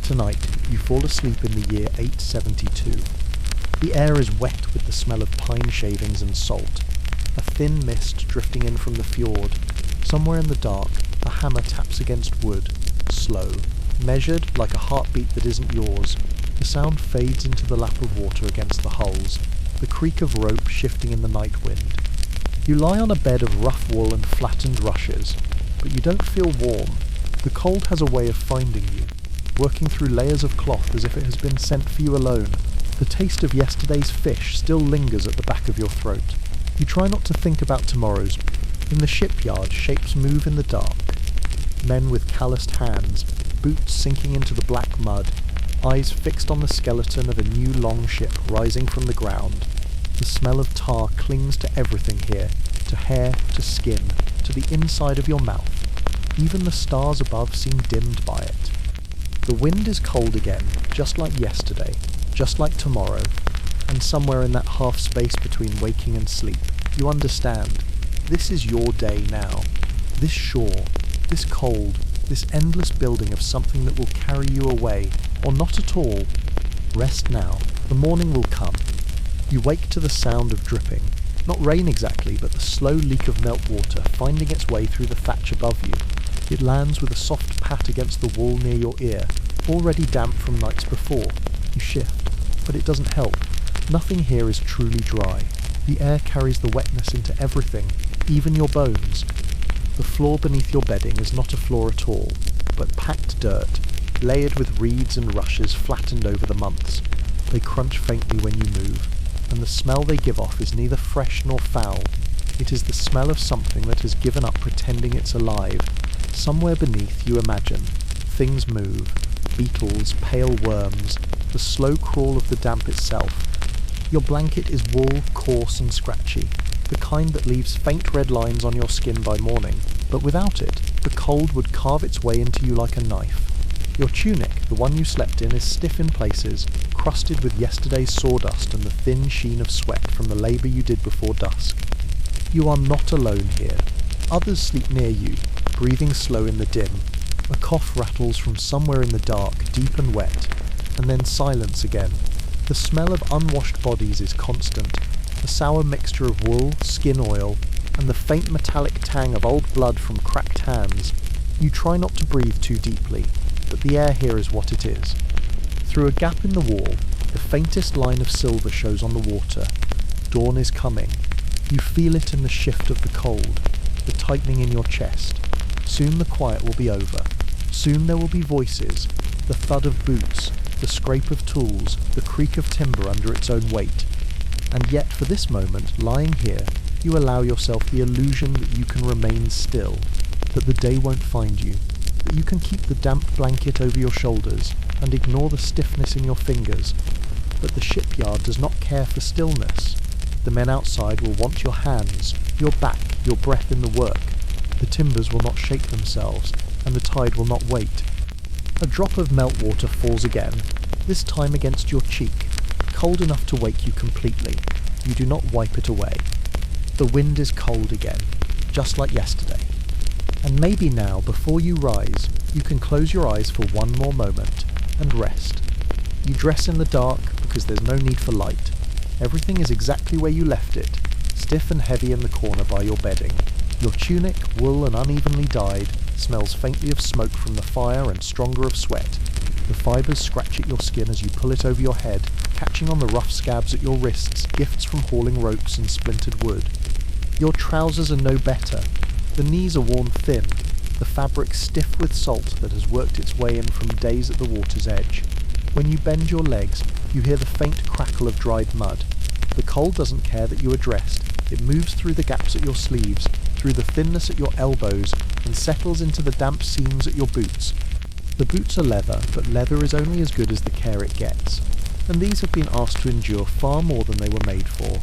Tonight, you fall asleep in the year 872. The air is wet with the smell of pine shavings and salt. A thin mist drifting in from the fjord. Somewhere in the dark, a hammer taps against wood, slow, measured like a heartbeat that isn't yours. The sound fades into the lap of water against the hulls, the creak of rope shifting in the night wind. You lie on a bed of rough wool and flattened rushes, but you don't feel warm. The cold has a way of finding you, working through layers of cloth as if it has been sent for you alone. The taste of yesterday's fish still lingers at the back of your throat. You try not to think about tomorrow's. In the shipyard, shapes move in the dark. Men with calloused hands, boots sinking into the black mud, eyes fixed on the skeleton of a new longship rising from the ground. The smell of tar clings to everything here, to hair, to skin, to the inside of your mouth. Even the stars above seem dimmed by it. The wind is cold again, just like yesterday, just like tomorrow, and somewhere in that half space between waking and sleep, you understand. This is your day now. This shore, this cold, this endless building of something that will carry you away, or not at all. Rest now. The morning will come. You wake to the sound of dripping. Not rain exactly, but the slow leak of meltwater finding its way through the thatch above you. It lands with a soft pat against the wall near your ear, already damp from nights before. You shift, but it doesn't help. Nothing here is truly dry. The air carries the wetness into everything, even your bones. The floor beneath your bedding is not a floor at all, but packed dirt, layered with reeds and rushes flattened over the months. They crunch faintly when you move, and the smell they give off is neither fresh nor foul. It is the smell of something that has given up pretending it's alive. Somewhere beneath, you imagine, things move, beetles, pale worms, the slow crawl of the damp itself. Your blanket is wool, coarse and scratchy, the kind that leaves faint red lines on your skin by morning, but without it, the cold would carve its way into you like a knife. Your tunic, the one you slept in, is stiff in places, crusted with yesterday's sawdust and the thin sheen of sweat from the labour you did before dusk. You are not alone here. Others sleep near you, breathing slow in the dim. A cough rattles from somewhere in the dark, deep and wet, and then silence again. The smell of unwashed bodies is constant, a sour mixture of wool, skin oil, and the faint metallic tang of old blood from cracked hands. You try not to breathe too deeply, but the air here is what it is. Through a gap in the wall, the faintest line of silver shows on the water. Dawn is coming. You feel it in the shift of the cold, the tightening in your chest. Soon the quiet will be over. Soon there will be voices, the thud of boots, the scrape of tools, the creak of timber under its own weight. And yet, for this moment, lying here, you allow yourself the illusion that you can remain still, that the day won't find you, that you can keep the damp blanket over your shoulders and ignore the stiffness in your fingers. But the shipyard does not care for stillness. The men outside will want your hands, your back, your breath in the work. The timbers will not shake themselves, and the tide will not wait. A drop of meltwater falls again, this time against your cheek, cold enough to wake you completely. You do not wipe it away. The wind is cold again, just like yesterday. And maybe now, before you rise, you can close your eyes for one more moment and rest. You dress in the dark because there's no need for light. Everything is exactly where you left it, stiff and heavy in the corner by your bedding. Your tunic, wool and unevenly dyed, smells faintly of smoke from the fire and stronger of sweat. The fibres scratch at your skin as you pull it over your head, catching on the rough scabs at your wrists, gifts from hauling ropes and splintered wood. Your trousers are no better. The knees are worn thin, the fabric stiff with salt that has worked its way in from days at the water's edge. When you bend your legs, you hear the faint crackle of dried mud. The cold doesn't care that you are dressed. It moves through the gaps at your sleeves, through the thinness at your elbows, and settles into the damp seams at your boots. The boots are leather, but leather is only as good as the care it gets, and these have been asked to endure far more than they were made for.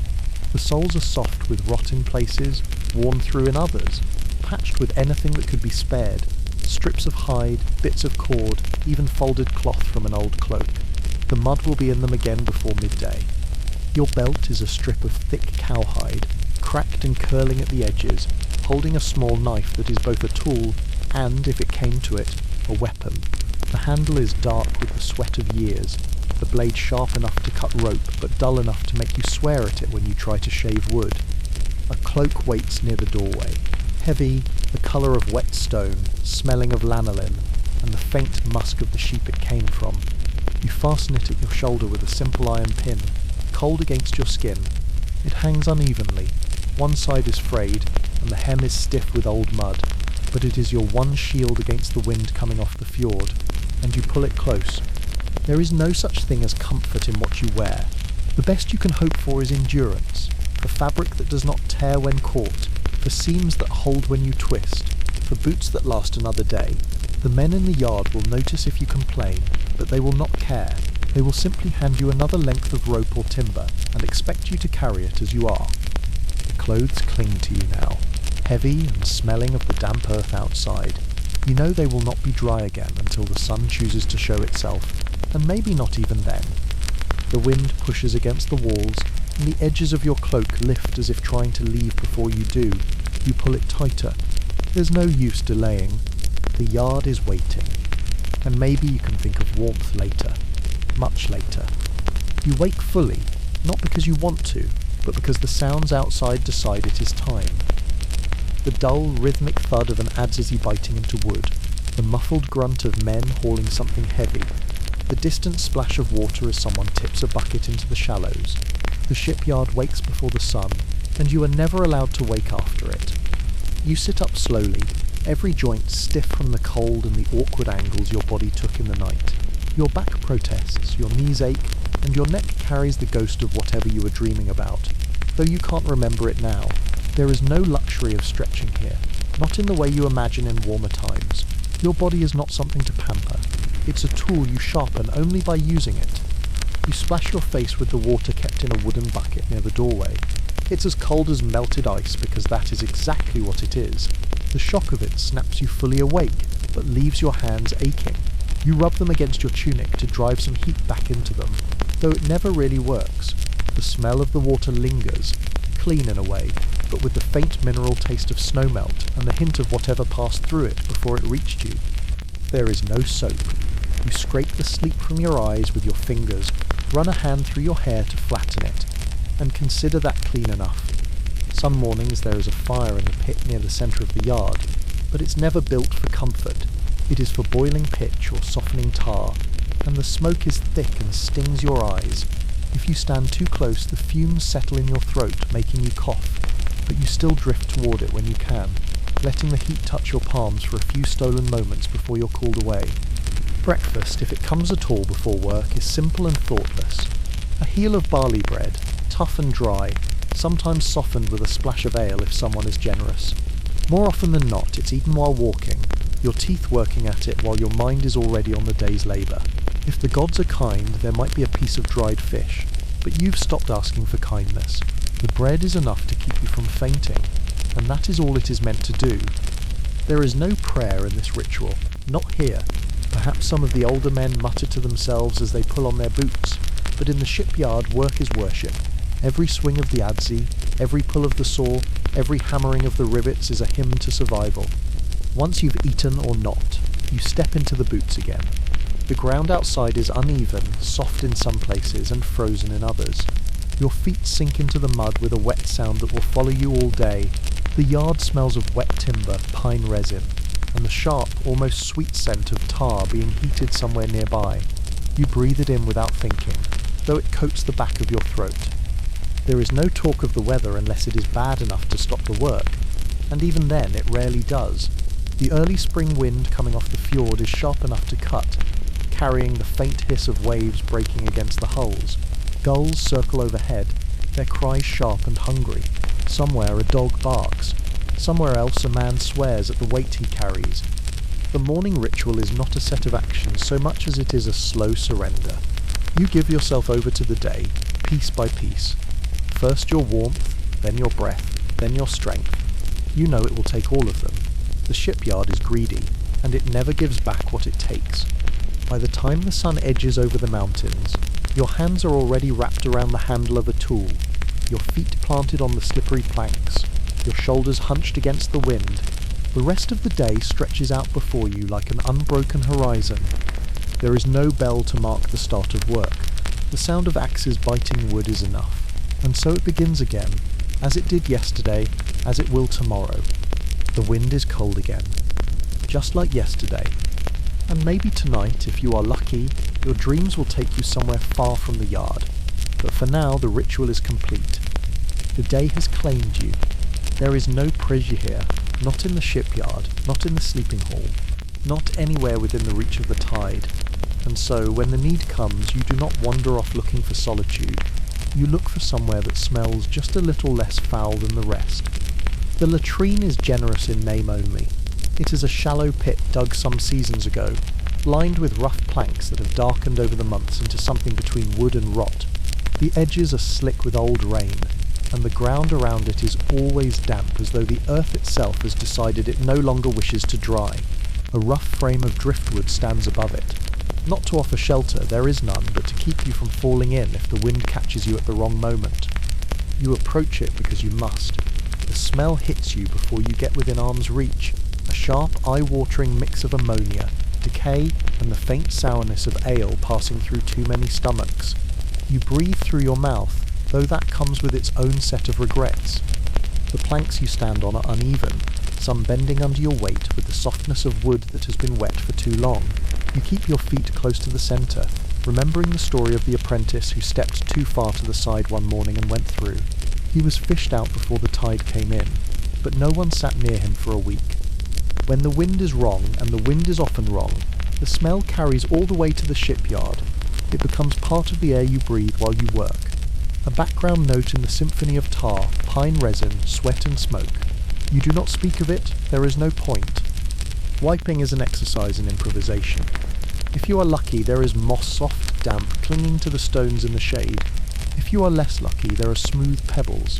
The soles are soft with rot in places, worn through in others, patched with anything that could be spared, strips of hide, bits of cord, even folded cloth from an old cloak. The mud will be in them again before midday. Your belt is a strip of thick cowhide, cracked and curling at the edges, holding a small knife that is both a tool and, if it came to it, a weapon. The handle is dark with the sweat of years, the blade sharp enough to cut rope but dull enough to make you swear at it when you try to shave wood. A cloak waits near the doorway, heavy, the colour of wet stone, smelling of lanolin, and the faint musk of the sheep it came from. You fasten it at your shoulder with a simple iron pin, cold against your skin. It hangs unevenly, one side is frayed, and the hem is stiff with old mud, but it is your one shield against the wind coming off the fjord, and you pull it close. There is no such thing as comfort in what you wear. The best you can hope for is endurance, for fabric that does not tear when caught, for seams that hold when you twist, for boots that last another day. The men in the yard will notice if you complain, but they will not care. They will simply hand you another length of rope or timber and expect you to carry it as you are. The clothes cling to you now, heavy and smelling of the damp earth outside. You know they will not be dry again until the sun chooses to show itself, and maybe not even then. The wind pushes against the walls, and the edges of your cloak lift as if trying to leave before you do. You pull it tighter. There's no use delaying. The yard is waiting. And maybe you can think of warmth later. Much later. You wake fully, not because you want to, but because the sounds outside decide it is time. The dull, rhythmic thud of an adze biting into wood, the muffled grunt of men hauling something heavy, the distant splash of water as someone tips a bucket into the shallows. The shipyard wakes before the sun, and you are never allowed to wake after it. You sit up slowly, every joint stiff from the cold and the awkward angles your body took in the night. Your back protests, your knees ache, and your neck carries the ghost of whatever you were dreaming about, though you can't remember it now. There is no luxury of stretching here, not in the way you imagine in warmer times. Your body is not something to pamper. It's a tool you sharpen only by using it. You splash your face with the water kept in a wooden bucket near the doorway. It's as cold as melted ice because that is exactly what it is. The shock of it snaps you fully awake, but leaves your hands aching. You rub them against your tunic to drive some heat back into them, though it never really works. The smell of the water lingers, clean in a way, but with the faint mineral taste of snowmelt and the hint of whatever passed through it before it reached you. There is no soap. You scrape the sleep from your eyes with your fingers, run a hand through your hair to flatten it, and consider that clean enough. Some mornings there is a fire in the pit near the centre of the yard, but it's never built for comfort. It is for boiling pitch or softening tar, and the smoke is thick and stings your eyes. If you stand too close, the fumes settle in your throat, making you cough, but you still drift toward it when you can, letting the heat touch your palms for a few stolen moments before you're called away. Breakfast, if it comes at all before work, is simple and thoughtless. A heel of barley bread, tough and dry, sometimes softened with a splash of ale if someone is generous. More often than not, it's eaten while walking, your teeth working at it while your mind is already on the day's labour. If the gods are kind, there might be a piece of dried fish, but you've stopped asking for kindness. The bread is enough to keep you from fainting, and that is all it is meant to do. There is no prayer in this ritual, not here. Perhaps some of the older men mutter to themselves as they pull on their boots, but in the shipyard work is worship. Every swing of the adze, every pull of the saw, every hammering of the rivets is a hymn to survival. Once you've eaten or not, you step into the boots again. The ground outside is uneven, soft in some places and frozen in others. Your feet sink into the mud with a wet sound that will follow you all day. The yard smells of wet timber, pine resin, and the sharp, almost sweet scent of tar being heated somewhere nearby. You breathe it in without thinking, though it coats the back of your throat. There is no talk of the weather unless it is bad enough to stop the work, and even then it rarely does. The early spring wind coming off the fjord is sharp enough to cut, carrying the faint hiss of waves breaking against the hulls. Gulls circle overhead, their cries sharp and hungry. Somewhere a dog barks. Somewhere else a man swears at the weight he carries. The morning ritual is not a set of actions so much as it is a slow surrender. You give yourself over to the day, piece by piece. First your warmth, then your breath, then your strength. You know it will take all of them. The shipyard is greedy, and it never gives back what it takes. By the time the sun edges over the mountains, your hands are already wrapped around the handle of a tool, your feet planted on the slippery planks, your shoulders hunched against the wind. The rest of the day stretches out before you like an unbroken horizon, There is no bell to mark the start of work. The sound of axes biting wood is enough. And so it begins again, as it did yesterday, as it will tomorrow. The wind is cold again, just like yesterday. And maybe tonight, if you are lucky, your dreams will take you somewhere far from the yard. But for now, the ritual is complete. The day has claimed you. There is no pressure here, not in the shipyard, not in the sleeping hall, not anywhere within the reach of the tide. And so, when the need comes, you do not wander off looking for solitude. You look for somewhere that smells just a little less foul than the rest. The latrine is generous in name only. It is a shallow pit dug some seasons ago, lined with rough planks that have darkened over the months into something between wood and rot. The edges are slick with old rain, and the ground around it is always damp, as though the earth itself has decided it no longer wishes to dry. A rough frame of driftwood stands above it. Not to offer shelter, there is none, but to keep you from falling in if the wind catches you at the wrong moment. You approach it because you must. The smell hits you before you get within arm's reach, a sharp, eye-watering mix of ammonia, decay, and the faint sourness of ale passing through too many stomachs. You breathe through your mouth, though that comes with its own set of regrets. The planks you stand on are uneven, some bending under your weight with the softness of wood that has been wet for too long. You keep your feet close to the centre, remembering the story of the apprentice who stepped too far to the side one morning and went through. He was fished out before the tide came in, but no one sat near him for a week. When the wind is wrong, and the wind is often wrong, the smell carries all the way to the shipyard. It becomes part of the air you breathe while you work. A background note in the symphony of tar, pine resin, sweat and smoke. You do not speak of it, there is no point. Wiping is an exercise in improvisation. If you are lucky, there is moss soft, damp, clinging to the stones in the shade. If you are less lucky, there are smooth pebbles.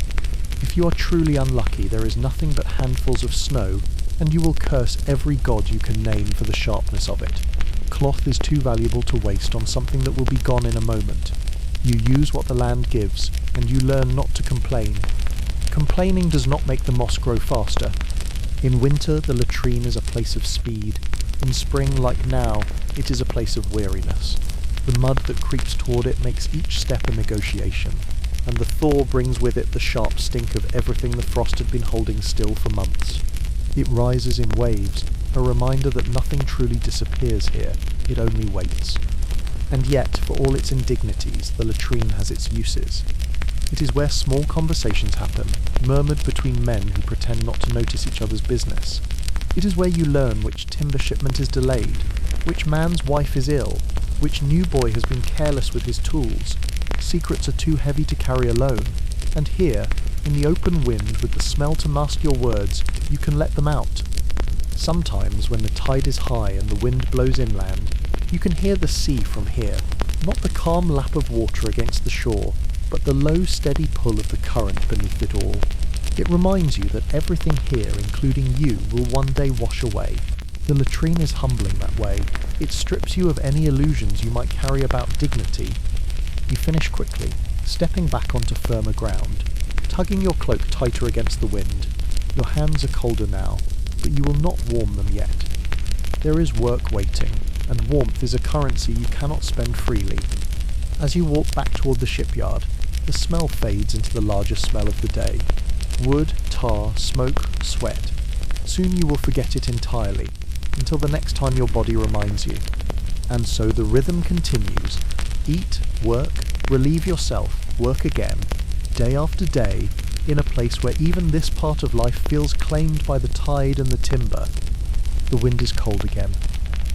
If you are truly unlucky, there is nothing but handfuls of snow, and you will curse every god you can name for the sharpness of it. Cloth is too valuable to waste on something that will be gone in a moment. You use what the land gives, and you learn not to complain. Complaining does not make the moss grow faster. In winter, the latrine is a place of speed. In spring, like now, it is a place of weariness. The mud that creeps toward it makes each step a negotiation, and the thaw brings with it the sharp stink of everything the frost had been holding still for months. It rises in waves, a reminder that nothing truly disappears here, it only waits. And yet, for all its indignities, the latrine has its uses. It is where small conversations happen, murmured between men who pretend not to notice each other's business. It is where you learn which timber shipment is delayed, which man's wife is ill, which new boy has been careless with his tools. Secrets are too heavy to carry alone, and here, in the open wind with the smell to mask your words, you can let them out. Sometimes, when the tide is high and the wind blows inland, you can hear the sea from here, not the calm lap of water against the shore, but the low, steady pull of the current beneath it all. It reminds you that everything here, including you, will one day wash away. The latrine is humbling that way. It strips you of any illusions you might carry about dignity. You finish quickly, stepping back onto firmer ground, tugging your cloak tighter against the wind. Your hands are colder now, but you will not warm them yet. There is work waiting, and warmth is a currency you cannot spend freely. As you walk back toward the shipyard, the smell fades into the larger smell of the day. Wood, tar, smoke, sweat. Soon you will forget it entirely, until the next time your body reminds you. And so the rhythm continues. Eat, work, relieve yourself, work again, day after day, in a place where even this part of life feels claimed by the tide and the timber. The wind is cold again,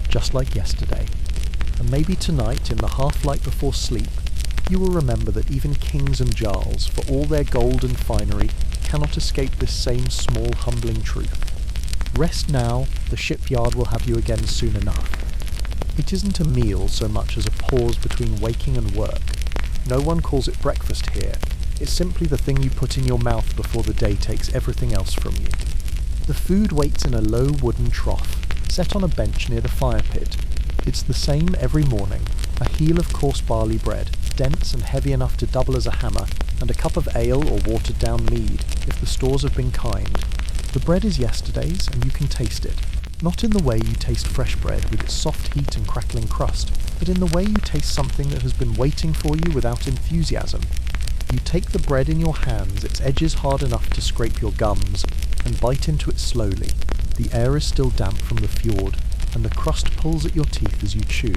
just like yesterday. And maybe tonight, in the half-light before sleep, you will remember that even kings and jarls, for all their gold and finery, cannot escape this same small, humbling truth. Rest now, the shipyard will have you again soon enough. It isn't a meal so much as a pause between waking and work. No one calls it breakfast here. It's simply the thing you put in your mouth before the day takes everything else from you. The food waits in a low wooden trough, set on a bench near the fire pit. It's the same every morning, a heel of coarse barley bread, dense and heavy enough to double as a hammer, and a cup of ale or watered-down mead, if the stores have been kind. The bread is yesterday's, and you can taste it. Not in the way you taste fresh bread with its soft heat and crackling crust, but in the way you taste something that has been waiting for you without enthusiasm. You take the bread in your hands, its edges hard enough to scrape your gums, and bite into it slowly. The air is still damp from the fjord, and the crust pulls at your teeth as you chew.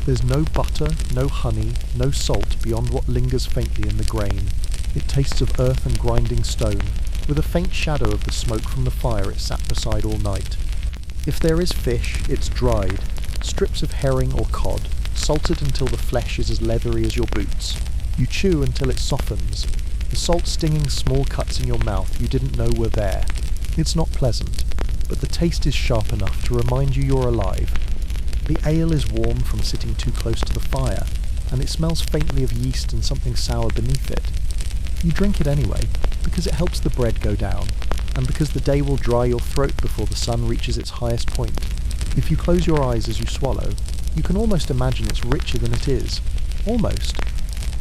There's no butter, no honey, no salt beyond what lingers faintly in the grain. It tastes of earth and grinding stone, with a faint shadow of the smoke from the fire it sat beside all night. If there is fish, it's dried, strips of herring or cod, salted until the flesh is as leathery as your boots. You chew until it softens, the salt stinging small cuts in your mouth you didn't know were there. It's not pleasant, but the taste is sharp enough to remind you you're alive. The ale is warm from sitting too close to the fire, and it smells faintly of yeast and something sour beneath it. You drink it anyway, because it helps the bread go down, and because the day will dry your throat before the sun reaches its highest point. If you close your eyes as you swallow, you can almost imagine it's richer than it is. Almost.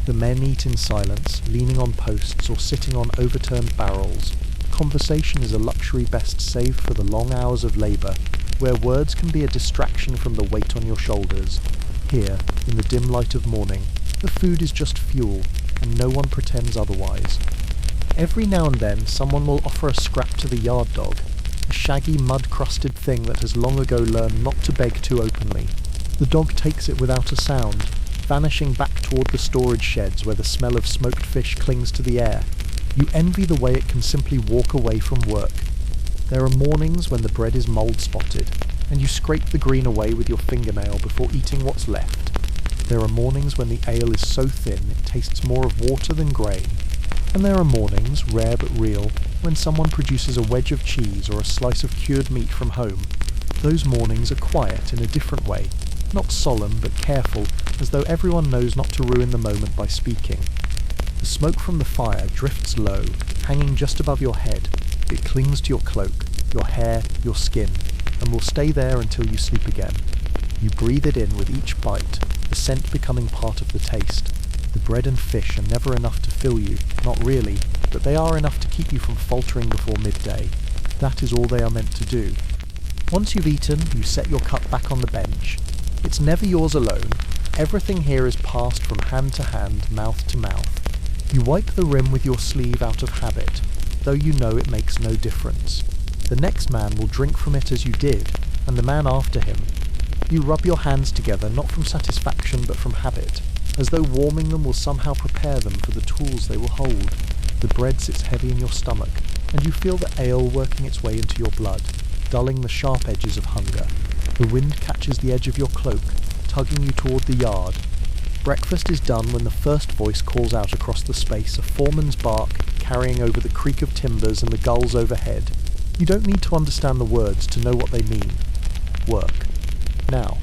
The men eat in silence, leaning on posts or sitting on overturned barrels. Conversation is a luxury best saved for the long hours of labour, where words can be a distraction from the weight on your shoulders. Here, in the dim light of morning, the food is just fuel, and no one pretends otherwise. Every now and then someone will offer a scrap to the yard dog, a shaggy mud-crusted thing that has long ago learned not to beg too openly. The dog takes it without a sound, vanishing back toward the storage sheds where the smell of smoked fish clings to the air. You envy the way it can simply walk away from work. There are mornings when the bread is mould-spotted, and you scrape the green away with your fingernail before eating what's left. There are mornings when the ale is so thin it tastes more of water than grain. And there are mornings, rare but real, when someone produces a wedge of cheese or a slice of cured meat from home. Those mornings are quiet in a different way, not solemn but careful, as though everyone knows not to ruin the moment by speaking. The smoke from the fire drifts low, hanging just above your head. It clings to your cloak, your hair, your skin, and will stay there until you sleep again. You breathe it in with each bite, the scent becoming part of the taste. The bread and fish are never enough to fill you, not really, but they are enough to keep you from faltering before midday. That is all they are meant to do. Once you've eaten, you set your cup back on the bench. It's never yours alone. Everything here is passed from hand to hand, mouth to mouth. You wipe the rim with your sleeve out of habit, though you know it makes no difference. The next man will drink from it as you did, and the man after him. You rub your hands together not from satisfaction but from habit, as though warming them will somehow prepare them for the tools they will hold. The bread sits heavy in your stomach, and you feel the ale working its way into your blood, dulling the sharp edges of hunger. The wind catches the edge of your cloak, tugging you toward the yard. Breakfast is done when the first voice calls out across the space, a foreman's bark carrying over the creak of timbers and the gulls overhead. You don't need to understand the words to know what they mean. Work. Now.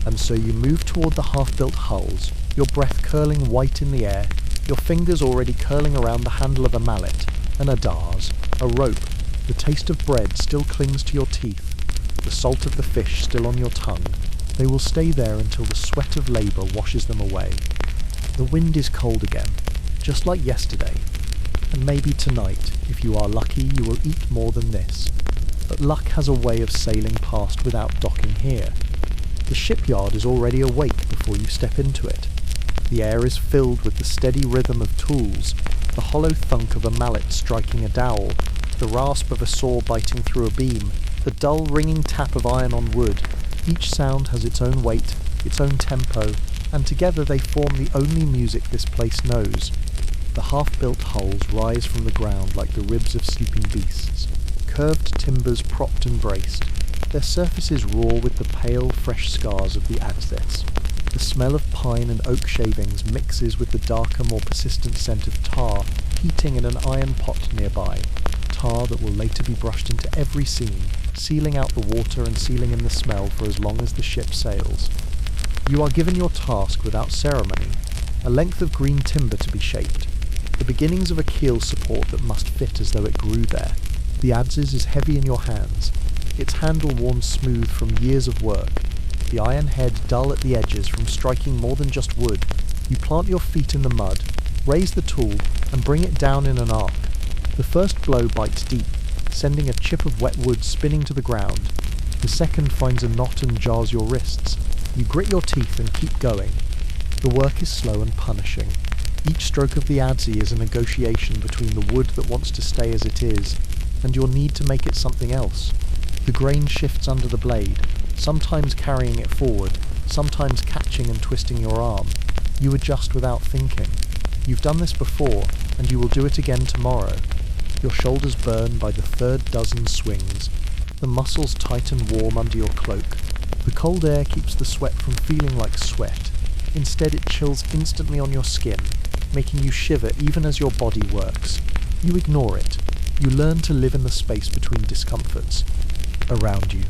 And so you move toward the half-built hulls, your breath curling white in the air, your fingers already curling around the handle of a mallet, an adars, a rope. The taste of bread still clings to your teeth, the salt of the fish still on your tongue. They will stay there until the sweat of labour washes them away. The wind is cold again, just like yesterday, and maybe tonight, if you are lucky, you will eat more than this. But luck has a way of sailing past without docking here. The shipyard is already awake before you step into it. The air is filled with the steady rhythm of tools, the hollow thunk of a mallet striking a dowel, the rasp of a saw biting through a beam, the dull ringing tap of iron on wood. Each sound has its own weight, its own tempo, and together they form the only music this place knows. The half-built hulls rise from the ground like the ribs of sleeping beasts, curved timbers propped and braced. Their surfaces roar with the pale, fresh scars of the adzes. The smell of pine and oak shavings mixes with the darker, more persistent scent of tar, heating in an iron pot nearby. Tar that will later be brushed into every scene, sealing out the water and sealing in the smell for as long as the ship sails. You are given your task without ceremony, a length of green timber to be shaped, the beginnings of a keel support that must fit as though it grew there. The adzes is heavy in your hands, its handle worn smooth from years of work, the iron head dull at the edges from striking more than just wood. You plant your feet in the mud, raise the tool, and bring it down in an arc. The first blow bites deep, sending a chip of wet wood spinning to the ground. The second finds a knot and jars your wrists. You grit your teeth and keep going. The work is slow and punishing. Each stroke of the adze is a negotiation between the wood that wants to stay as it is, and your need to make it something else. The grain shifts under the blade, sometimes carrying it forward, sometimes catching and twisting your arm. You adjust without thinking. You've done this before, and you will do it again tomorrow. Your shoulders burn by the third dozen swings. The muscles tighten warm under your cloak. The cold air keeps the sweat from feeling like sweat. Instead, it chills instantly on your skin, making you shiver even as your body works. You ignore it. You learn to live in the space between discomforts. Around you,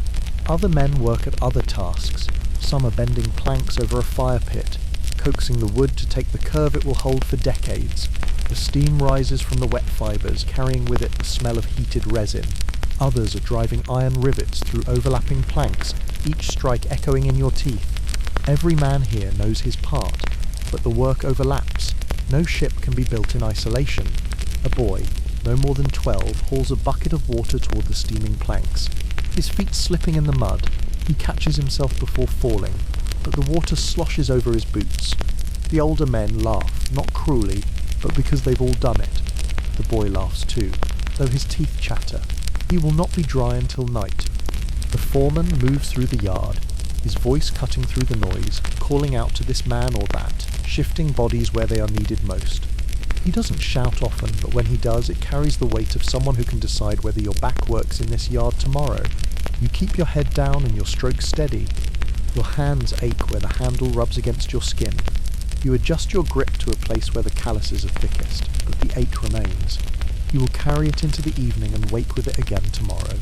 other men work at other tasks. Some are bending planks over a fire pit, coaxing the wood to take the curve it will hold for decades. The steam rises from the wet fibres, carrying with it the smell of heated resin. Others are driving iron rivets through overlapping planks, each strike echoing in your teeth. Every man here knows his part, but the work overlaps. No ship can be built in isolation. A boy, no more than 12, hauls a bucket of water toward the steaming planks. His feet slipping in the mud, he catches himself before falling, but the water sloshes over his boots. The older men laugh, not cruelly, but because they've all done it. The boy laughs too, though his teeth chatter. He will not be dry until night. The foreman moves through the yard, his voice cutting through the noise, calling out to this man or that, shifting bodies where they are needed most. He doesn't shout often, but when he does, it carries the weight of someone who can decide whether your back works in this yard tomorrow. You keep your head down and your stroke steady. Your hands ache where the handle rubs against your skin. You adjust your grip to a place where the calluses are thickest, but the ache remains. You will carry it into the evening and wake with it again tomorrow.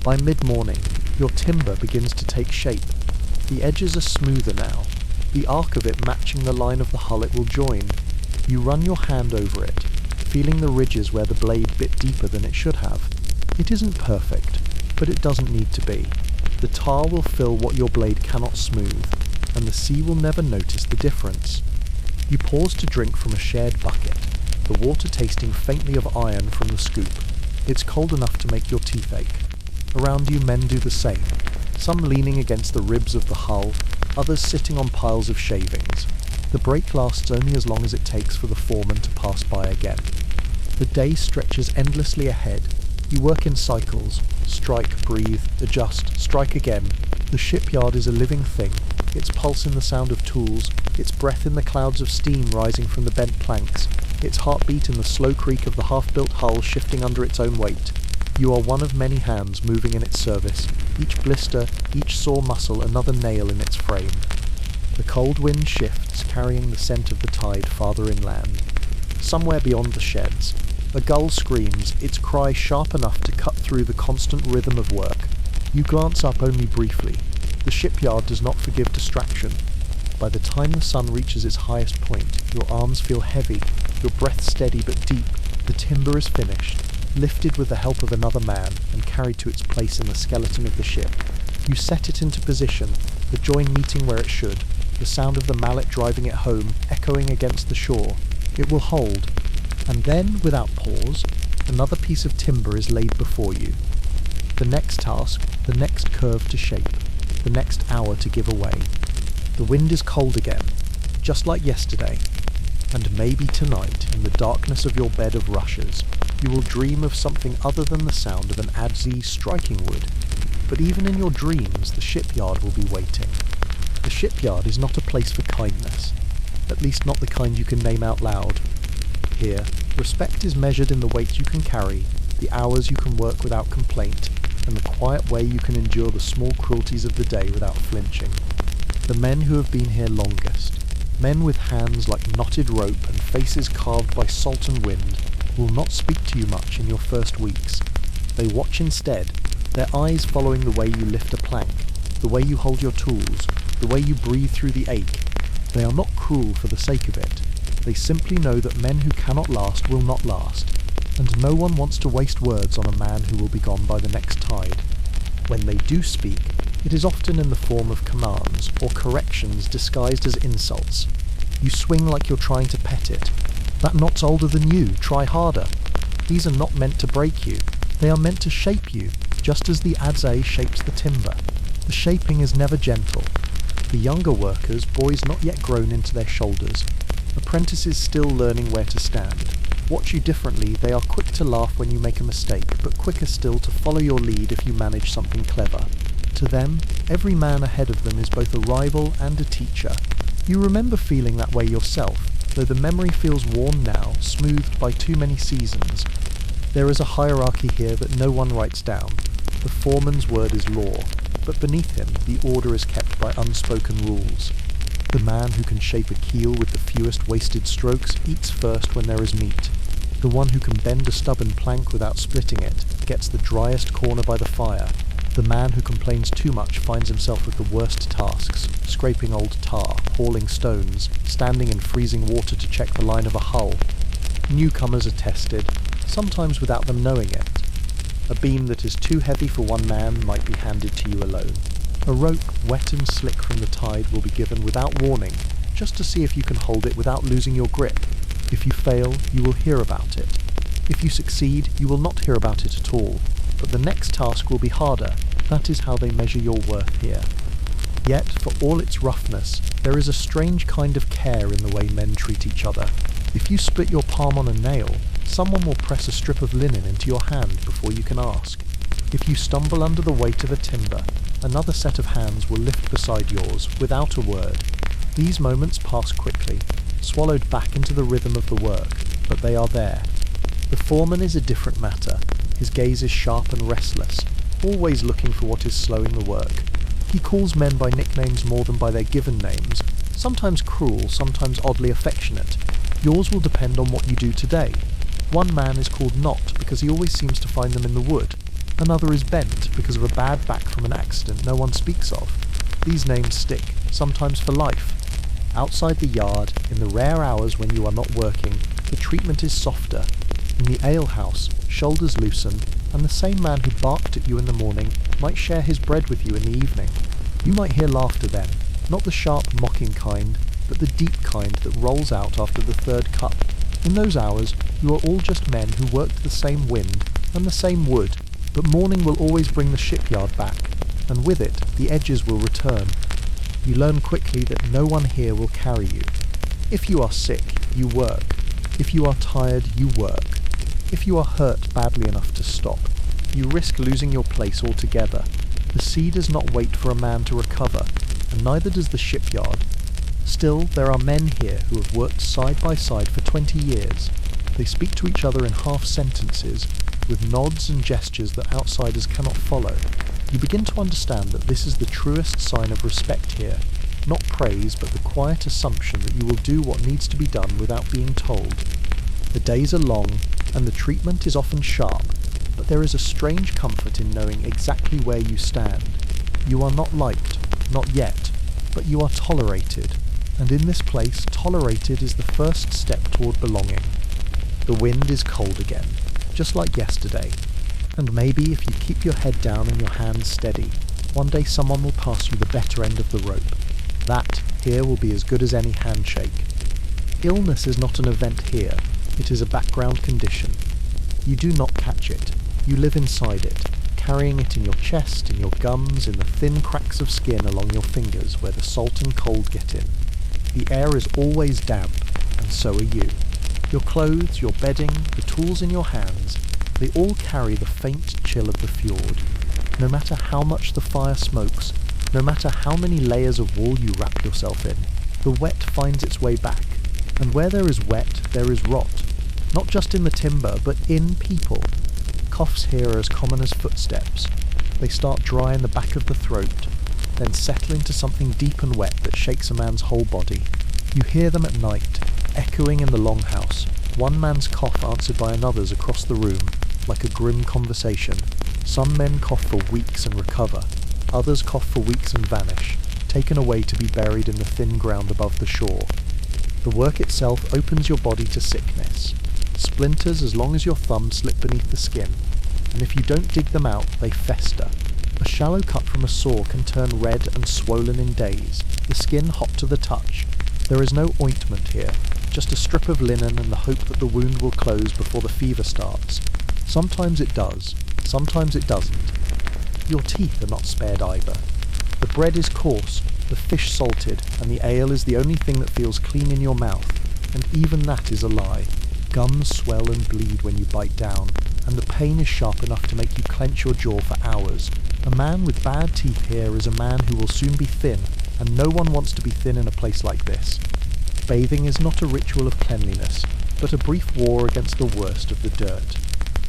By mid-morning, your timber begins to take shape. The edges are smoother now, the arc of it matching the line of the hull it will join. You run your hand over it, feeling the ridges where the blade bit deeper than it should have. It isn't perfect, but it doesn't need to be. The tar will fill what your blade cannot smooth, and the sea will never notice the difference. You pause to drink from a shared bucket, the water tasting faintly of iron from the scoop. It's cold enough to make your teeth ache. Around you, men do the same, some leaning against the ribs of the hull, others sitting on piles of shavings. The break lasts only as long as it takes for the foreman to pass by again. The day stretches endlessly ahead. You work in cycles, strike, breathe, adjust, strike again. The shipyard is a living thing, its pulse in the sound of tools, its breath in the clouds of steam rising from the bent planks, its heartbeat in the slow creak of the half-built hull shifting under its own weight. You are one of many hands moving in its service, each blister, each sore muscle another nail in its frame. The cold wind shifts, carrying the scent of the tide farther inland. Somewhere beyond the sheds, a gull screams, its cry sharp enough to cut through the constant rhythm of work. You glance up only briefly. The shipyard does not forgive distraction. By the time the sun reaches its highest point, your arms feel heavy, your breath steady but deep. The timber is finished, lifted with the help of another man, and carried to its place in the skeleton of the ship. You set it into position, the join meeting where it should, the sound of the mallet driving it home echoing against the shore. It will hold. And then, without pause, another piece of timber is laid before you. The next task, the next curve to shape, the next hour to give away. The wind is cold again, just like yesterday, and maybe tonight, in the darkness of your bed of rushes, you will dream of something other than the sound of an adze striking wood. But even in your dreams, the shipyard will be waiting. The shipyard is not a place for kindness, at least not the kind you can name out loud. Here, respect is measured in the weight you can carry, the hours you can work without complaint, and the quiet way you can endure the small cruelties of the day without flinching. The men who have been here longest, men with hands like knotted rope and faces carved by salt and wind, will not speak to you much in your first weeks. They watch instead, their eyes following the way you lift a plank, the way you hold your tools, the way you breathe through the ache. They are not cruel for the sake of it. They simply know that men who cannot last will not last, and no one wants to waste words on a man who will be gone by the next tide. When they do speak, it is often in the form of commands or corrections disguised as insults. You swing like you're trying to pet it. That knot's older than you, try harder. These are not meant to break you. They are meant to shape you. just as the adze shapes the timber. The shaping is never gentle. The younger workers, boys not yet grown into their shoulders, apprentices still learning where to stand, watch you differently. They are quick to laugh when you make a mistake, but quicker still to follow your lead if you manage something clever. To them, every man ahead of them is both a rival and a teacher. You remember feeling that way yourself, though the memory feels worn now, smoothed by too many seasons. There is a hierarchy here that no one writes down. The foreman's word is law, but beneath him the order is kept by unspoken rules. The man who can shape a keel with the fewest wasted strokes eats first when there is meat. The one who can bend a stubborn plank without splitting it gets the driest corner by the fire. The man who complains too much finds himself with the worst tasks, scraping old tar, hauling stones, standing in freezing water to check the line of a hull. Newcomers are tested, sometimes without them knowing it. A beam that is too heavy for one man might be handed to you alone. A rope, wet and slick from the tide, will be given without warning, just to see if you can hold it without losing your grip. If you fail, you will hear about it. If you succeed, you will not hear about it at all, but the next task will be harder. That is how they measure your worth here. Yet, for all its roughness, there is a strange kind of care in the way men treat each other. If you split your palm on a nail, someone will press a strip of linen into your hand before you can ask. If you stumble under the weight of a timber, another set of hands will lift beside yours without a word. These moments pass quickly, swallowed back into the rhythm of the work, but they are there. The foreman is a different matter. His gaze is sharp and restless, always looking for what is slowing the work. He calls men by nicknames more than by their given names, sometimes cruel, sometimes oddly affectionate. Yours will depend on what you do today. One man is called Knot because he always seems to find them in the wood. Another is Bent because of a bad back from an accident no one speaks of. These names stick, sometimes for life. Outside the yard, in the rare hours when you are not working, the treatment is softer. In the alehouse, shoulders loosen, and the same man who barked at you in the morning might share his bread with you in the evening. You might hear laughter then, not the sharp, mocking kind, but the deep kind that rolls out after the third cup. In those hours, you are all just men who worked the same wind and the same wood, but morning will always bring the shipyard back, and with it, the edges will return. You learn quickly that no one here will carry you. If you are sick, you work. If you are tired, you work. If you are hurt badly enough to stop, you risk losing your place altogether. The sea does not wait for a man to recover, and neither does the shipyard. Still, there are men here who have worked side by side for 20 years. They speak to each other in half sentences, with nods and gestures that outsiders cannot follow. You begin to understand that this is the truest sign of respect here, not praise, but the quiet assumption that you will do what needs to be done without being told. The days are long, and the treatment is often sharp, but there is a strange comfort in knowing exactly where you stand. You are not liked, not yet, but you are tolerated, and in this place, tolerated is the first step toward belonging. The wind is cold again, just like yesterday, and maybe if you keep your head down and your hands steady, one day someone will pass you the better end of the rope. That, here, will be as good as any handshake. Illness is not an event here, it is a background condition. You do not catch it, you live inside it, carrying it in your chest, in your gums, in the thin cracks of skin along your fingers where the salt and cold get in. The air is always damp, and so are you. Your clothes, your bedding, the tools in your hands, they all carry the faint chill of the fjord. No matter how much the fire smokes, no matter how many layers of wool you wrap yourself in, the wet finds its way back. And where there is wet, there is rot. Not just in the timber, but in people. Coughs here are as common as footsteps. They start dry in the back of the throat, then settle into something deep and wet that shakes a man's whole body. You hear them at night, echoing in the longhouse, one man's cough answered by another's across the room, like a grim conversation. Some men cough for weeks and recover, others cough for weeks and vanish, taken away to be buried in the thin ground above the shore. The work itself opens your body to sickness. Splinters as long as your thumb slip beneath the skin, and if you don't dig them out, they fester. A shallow cut from a saw can turn red and swollen in days, the skin hot to the touch. There is no ointment here, just a strip of linen and the hope that the wound will close before the fever starts. Sometimes it does, sometimes it doesn't. Your teeth are not spared either. The bread is coarse, the fish salted, and the ale is the only thing that feels clean in your mouth, and even that is a lie. Gums swell and bleed when you bite down, and the pain is sharp enough to make you clench your jaw for hours. A man with bad teeth here is a man who will soon be thin, and no one wants to be thin in a place like this. Bathing is not a ritual of cleanliness, but a brief war against the worst of the dirt.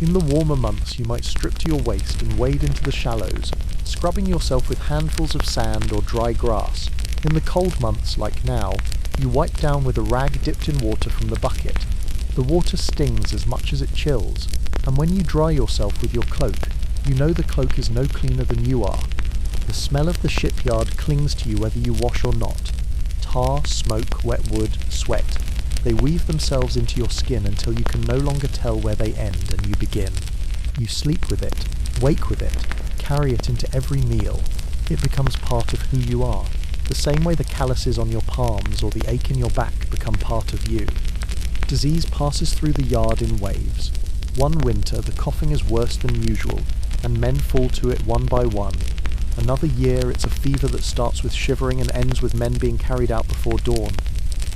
In the warmer months you might strip to your waist and wade into the shallows, scrubbing yourself with handfuls of sand or dry grass. In the cold months, like now, you wipe down with a rag dipped in water from the bucket. The water stings as much as it chills, and when you dry yourself with your cloak, you know the cloak is no cleaner than you are. The smell of the shipyard clings to you whether you wash or not. Tar, smoke, wet wood, sweat. They weave themselves into your skin until you can no longer tell where they end and you begin. You sleep with it, wake with it, carry it into every meal. It becomes part of who you are, the same way the calluses on your palms or the ache in your back become part of you. Disease passes through the yard in waves. One winter the coughing is worse than usual, and men fall to it one by one. Another year it's a fever that starts with shivering and ends with men being carried out before dawn.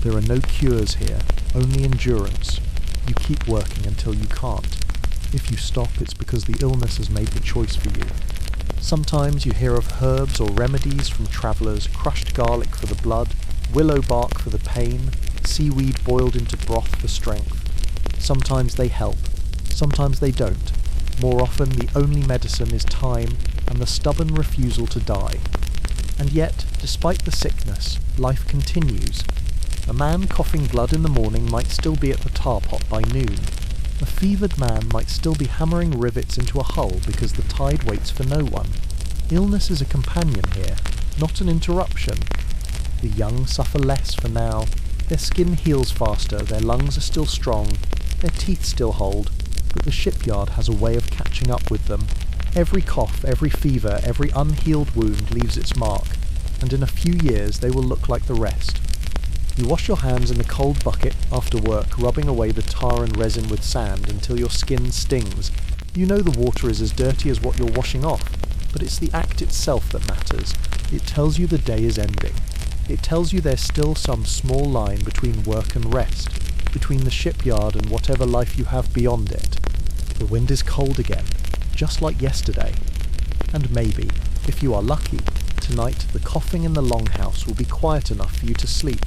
There are no cures here, only endurance. You keep working until you can't. If you stop, it's because the illness has made the choice for you. Sometimes you hear of herbs or remedies from travellers, crushed garlic for the blood, willow bark for the pain, seaweed boiled into broth for strength. Sometimes they help, sometimes they don't. More often the only medicine is time and the stubborn refusal to die. And yet, despite the sickness, life continues. A man coughing blood in the morning might still be at the tar pot by noon. A fevered man might still be hammering rivets into a hull because the tide waits for no one. Illness is a companion here, not an interruption. The young suffer less for now. Their skin heals faster, their lungs are still strong, their teeth still hold, but the shipyard has a way of catching up with them. Every cough, every fever, every unhealed wound leaves its mark, and in a few years they will look like the rest. You wash your hands in the cold bucket after work, rubbing away the tar and resin with sand until your skin stings. You know the water is as dirty as what you're washing off, but it's the act itself that matters. It tells you the day is ending. It tells you there's still some small line between work and rest, between the shipyard and whatever life you have beyond it. The wind is cold again, just like yesterday. And maybe, if you are lucky, tonight the coughing in the longhouse will be quiet enough for you to sleep.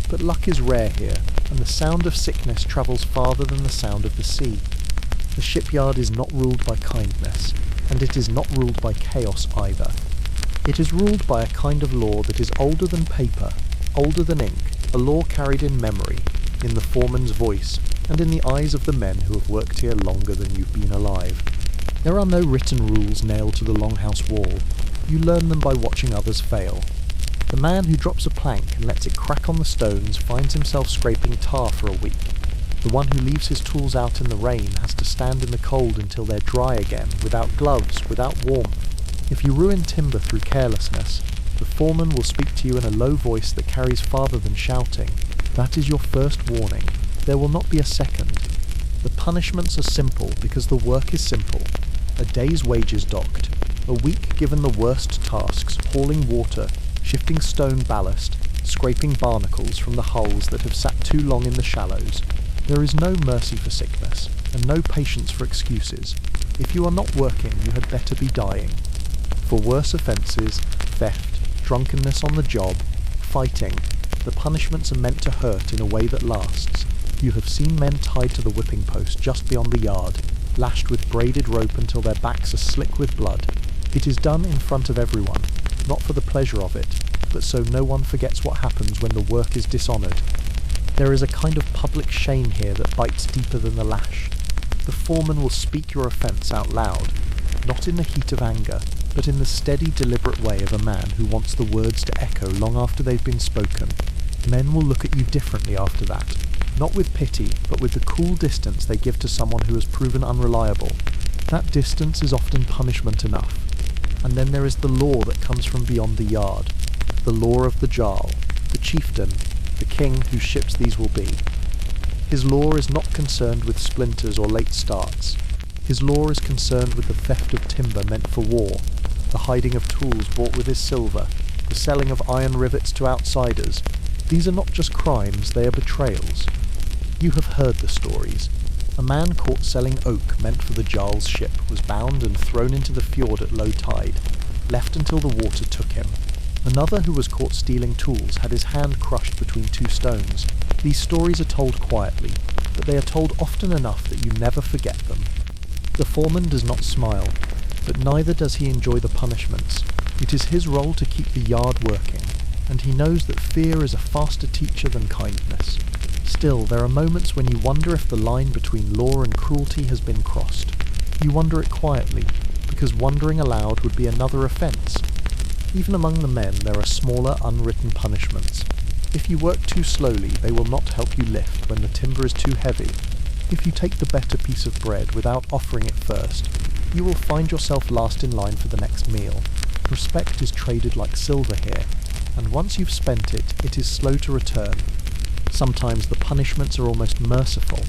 But luck is rare here, and the sound of sickness travels farther than the sound of the sea. The shipyard is not ruled by kindness, and it is not ruled by chaos either. It is ruled by a kind of law that is older than paper, older than ink, a law carried in memory, in the foreman's voice, and in the eyes of the men who have worked here longer than you've been alive. There are no written rules nailed to the longhouse wall. You learn them by watching others fail. The man who drops a plank and lets it crack on the stones finds himself scraping tar for a week. The one who leaves his tools out in the rain has to stand in the cold until they're dry again, without gloves, without warmth. If you ruin timber through carelessness, the foreman will speak to you in a low voice that carries farther than shouting. That is your first warning. There will not be a second. The punishments are simple because the work is simple. A day's wages docked. A week given the worst tasks, hauling water, shifting stone ballast, scraping barnacles from the hulls that have sat too long in the shallows. There is no mercy for sickness, and no patience for excuses. If you are not working, you had better be dying. For worse offences, theft, drunkenness on the job, fighting, the punishments are meant to hurt in a way that lasts. You have seen men tied to the whipping post just beyond the yard, lashed with braided rope until their backs are slick with blood. It is done in front of everyone, not for the pleasure of it, but so no one forgets what happens when the work is dishonoured. There is a kind of public shame here that bites deeper than the lash. The foreman will speak your offence out loud, not in the heat of anger, but in the steady, deliberate way of a man who wants the words to echo long after they've been spoken. Men will look at you differently after that, not with pity, but with the cool distance they give to someone who has proven unreliable. That distance is often punishment enough. And then there is the law that comes from beyond the yard, the law of the Jarl, the chieftain, the king whose ships these will be. His law is not concerned with splinters or late starts. His law is concerned with the theft of timber meant for war, the hiding of tools bought with his silver, the selling of iron rivets to outsiders. These are not just crimes, they are betrayals. You have heard the stories. A man caught selling oak meant for the Jarl's ship was bound and thrown into the fjord at low tide, left until the water took him. Another who was caught stealing tools had his hand crushed between two stones. These stories are told quietly, but they are told often enough that you never forget them. The foreman does not smile, but neither does he enjoy the punishments. It is his role to keep the yard working, and he knows that fear is a faster teacher than kindness. Still, there are moments when you wonder if the line between law and cruelty has been crossed. You wonder it quietly, because wondering aloud would be another offence. Even among the men there are smaller unwritten punishments. If you work too slowly, they will not help you lift when the timber is too heavy. If you take the better piece of bread without offering it first, you will find yourself last in line for the next meal. Respect is traded like silver here, and once you've spent it, it is slow to return. Sometimes the punishments are almost merciful.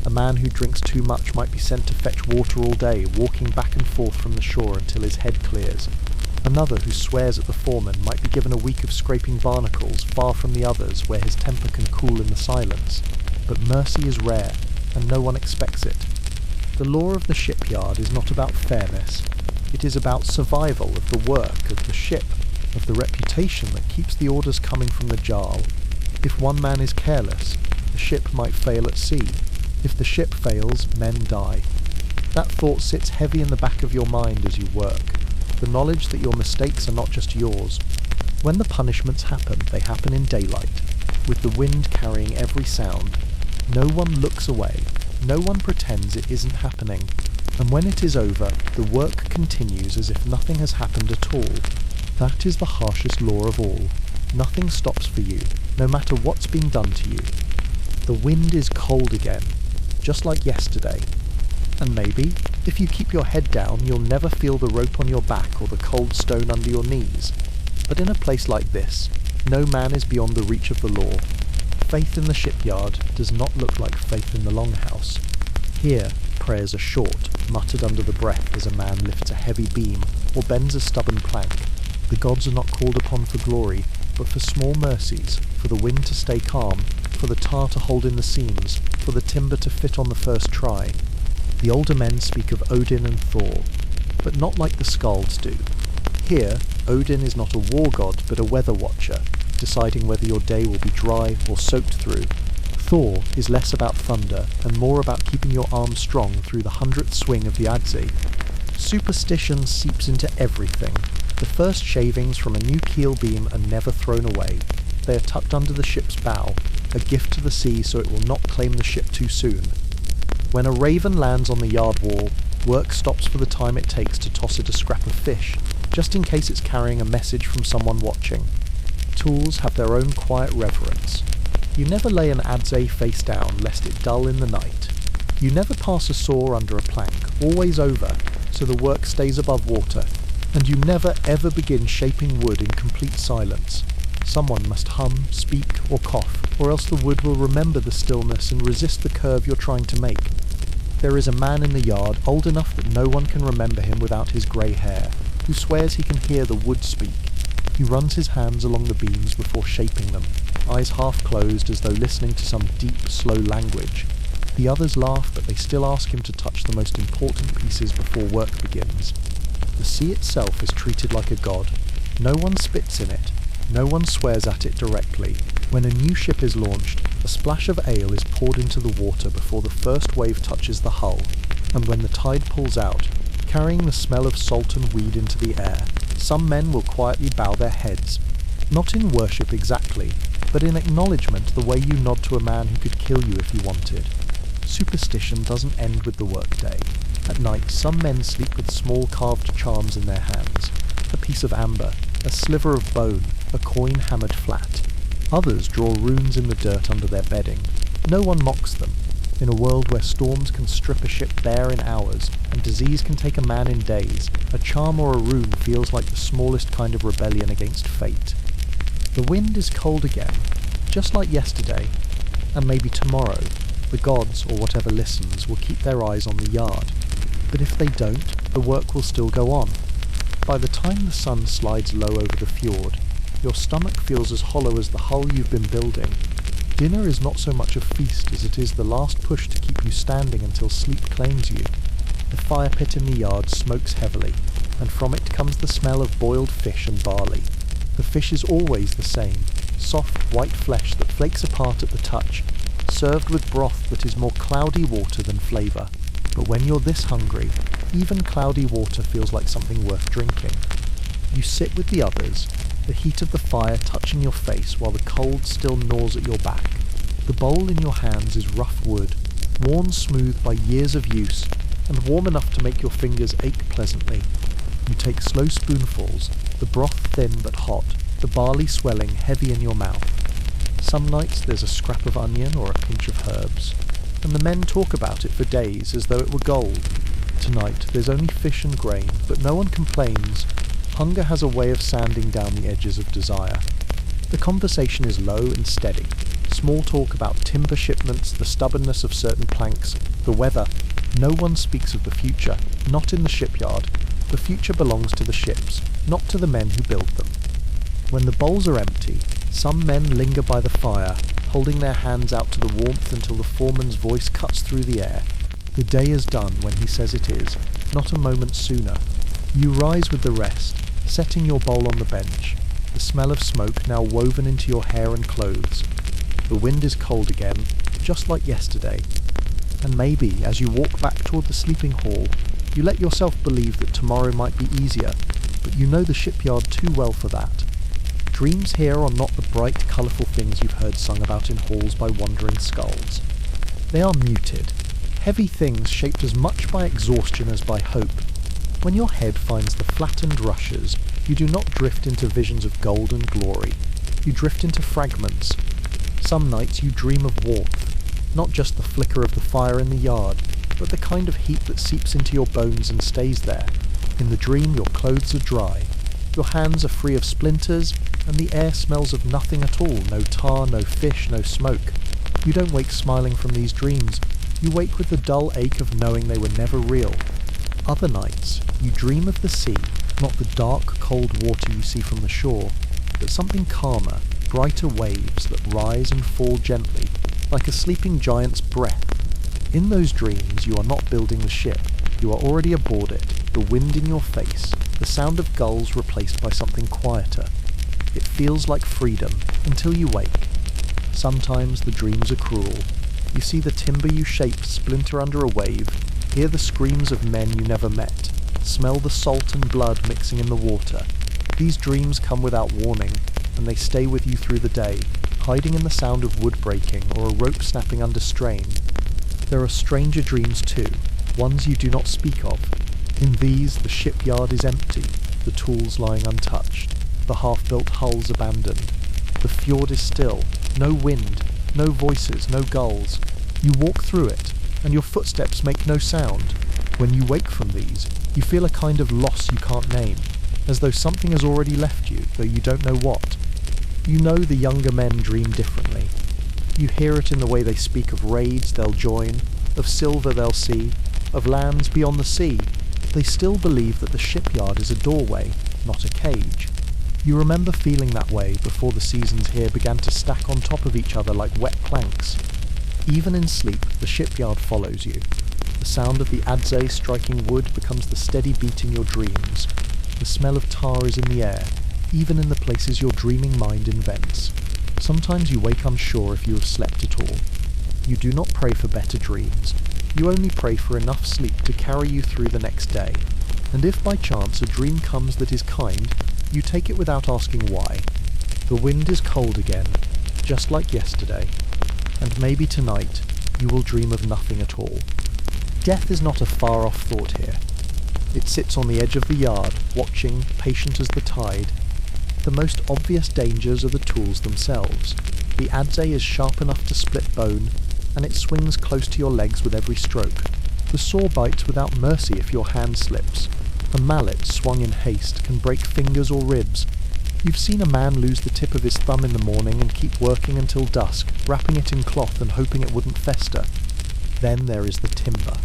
A man who drinks too much might be sent to fetch water all day, walking back and forth from the shore until his head clears. Another who swears at the foreman might be given a week of scraping barnacles far from the others where his temper can cool in the silence. But mercy is rare, and no one expects it. The law of the shipyard is not about fairness. It is about survival of the work, of the ship, of the reputation that keeps the orders coming from the Jarl. If one man is careless, the ship might fail at sea. If the ship fails, men die. That thought sits heavy in the back of your mind as you work. The knowledge that your mistakes are not just yours. When the punishments happen, they happen in daylight, with the wind carrying every sound. No one looks away. No one pretends it isn't happening. And when it is over, the work continues as if nothing has happened at all. That is the harshest law of all. Nothing stops for you, no matter what's been done to you. The wind is cold again, just like yesterday. And maybe, if you keep your head down, you'll never feel the rope on your back or the cold stone under your knees. But in a place like this, no man is beyond the reach of the law. Faith in the shipyard does not look like faith in the longhouse. Here, prayers are short, muttered under the breath as a man lifts a heavy beam or bends a stubborn plank. The gods are not called upon for glory, but for small mercies, for the wind to stay calm, for the tar to hold in the seams, for the timber to fit on the first try. The older men speak of Odin and Thor, but not like the Skalds do. Here, Odin is not a war god, but a weather watcher, deciding whether your day will be dry or soaked through. Thor is less about thunder and more about keeping your arms strong through the 100th swing of the adze. Superstition seeps into everything. The first shavings from a new keel beam are never thrown away. They are tucked under the ship's bow, a gift to the sea so it will not claim the ship too soon. When a raven lands on the yard wall, work stops for the time it takes to toss it a scrap of fish, just in case it's carrying a message from someone watching. Tools have their own quiet reverence. You never lay an adze face down lest it dull in the night. You never pass a saw under a plank, always over, so the work stays above water. And you never ever begin shaping wood in complete silence. Someone must hum, speak, or cough, or else the wood will remember the stillness and resist the curve you're trying to make. There is a man in the yard old enough that no one can remember him without his grey hair, who swears he can hear the wood speak. He runs his hands along the beams before shaping them, eyes half closed as though listening to some deep, slow language. The others laugh, but they still ask him to touch the most important pieces before work begins. The sea itself is treated like a god. No one spits in it. No one swears at it directly. When a new ship is launched, a splash of ale is poured into the water before the first wave touches the hull, and when the tide pulls out, carrying the smell of salt and weed into the air, some men will quietly bow their heads. Not in worship exactly, but in acknowledgement the way you nod to a man who could kill you if you wanted. Superstition doesn't end with the workday. At night, some men sleep with small carved charms in their hands, a piece of amber, a sliver of bone, a coin hammered flat. Others draw runes in the dirt under their bedding. No one mocks them. In a world where storms can strip a ship bare in hours, and disease can take a man in days, a charm or a rune feels like the smallest kind of rebellion against fate. The wind is cold again, just like yesterday, and maybe tomorrow, the gods, or whatever listens, will keep their eyes on the yard. But if they don't, the work will still go on. by the time the sun slides low over the fjord, your stomach feels as hollow as the hull you've been building. Dinner is not so much a feast as it is the last push to keep you standing until sleep claims you. The fire pit in the yard smokes heavily, and from it comes the smell of boiled fish and barley. The fish is always the same, soft white flesh that flakes apart at the touch, served with broth that is more cloudy water than flavour. But when you're this hungry, even cloudy water feels like something worth drinking. You sit with the others, the heat of the fire touching your face while the cold still gnaws at your back. The bowl in your hands is rough wood, worn smooth by years of use, and warm enough to make your fingers ache pleasantly. You take slow spoonfuls, the broth thin but hot, the barley swelling heavy in your mouth. Some nights there's a scrap of onion or a pinch of herbs, and the men talk about it for days as though it were gold. Tonight there's only fish and grain, but no one complains. Hunger has a way of sanding down the edges of desire. The conversation is low and steady. Small talk about timber shipments, the stubbornness of certain planks, the weather. No one speaks of the future, not in the shipyard. The future belongs to the ships, not to the men who build them. When the bowls are empty, some men linger by the fire, holding their hands out to the warmth until the foreman's voice cuts through the air. The day is done when he says it is, not a moment sooner. You rise with the rest, setting your bowl on the bench, the smell of smoke now woven into your hair and clothes. The wind is cold again, just like yesterday. And maybe, as you walk back toward the sleeping hall, you let yourself believe that tomorrow might be easier, but you know the shipyard too well for that. Dreams here are not the bright, colourful things you've heard sung about in halls by wandering skulls. They are muted, heavy things shaped as much by exhaustion as by hope. When your head finds the flattened rushes, you do not drift into visions of gold and glory. You drift into fragments. Some nights you dream of warmth, not just the flicker of the fire in the yard, but the kind of heat that seeps into your bones and stays there. In the dream your clothes are dry, your hands are free of splinters, and the air smells of nothing at all, no tar, no fish, no smoke. You don't wake smiling from these dreams, you wake with the dull ache of knowing they were never real. Other nights, you dream of the sea, not the dark, cold water you see from the shore, but something calmer, brighter waves that rise and fall gently, like a sleeping giant's breath. In those dreams, you are not building the ship, you are already aboard it, the wind in your face, the sound of gulls replaced by something quieter. It feels like freedom, until you wake. Sometimes the dreams are cruel. You see the timber you shape splinter under a wave, hear the screams of men you never met, smell the salt and blood mixing in the water. These dreams come without warning, and they stay with you through the day, hiding in the sound of wood breaking or a rope snapping under strain. There are stranger dreams too, ones you do not speak of. In these, the shipyard is empty, the tools lying untouched, the half-built hulls abandoned. The fjord is still, no wind, no voices, no gulls. You walk through it, and your footsteps make no sound. When you wake from these, you feel a kind of loss you can't name, as though something has already left you, though you don't know what. You know the younger men dream differently. You hear it in the way they speak of raids they'll join, of silver they'll see, of lands beyond the sea. They still believe that the shipyard is a doorway, not a cage. You remember feeling that way before the seasons here began to stack on top of each other like wet planks. Even in sleep, the shipyard follows you. The sound of the adze striking wood becomes the steady beat in your dreams. The smell of tar is in the air, even in the places your dreaming mind invents. Sometimes you wake unsure if you have slept at all. You do not pray for better dreams. You only pray for enough sleep to carry you through the next day. And if by chance a dream comes that is kind, you take it without asking why. The wind is cold again, just like yesterday, and maybe tonight you will dream of nothing at all. Death is not a far-off thought here. It sits on the edge of the yard, watching, patient as the tide. The most obvious dangers are the tools themselves. The adze is sharp enough to split bone, and it swings close to your legs with every stroke. The saw bites without mercy if your hand slips. A mallet swung in haste can break fingers or ribs. You've seen a man lose the tip of his thumb in the morning and keep working until dusk, wrapping it in cloth and hoping it wouldn't fester. Then there is the timber.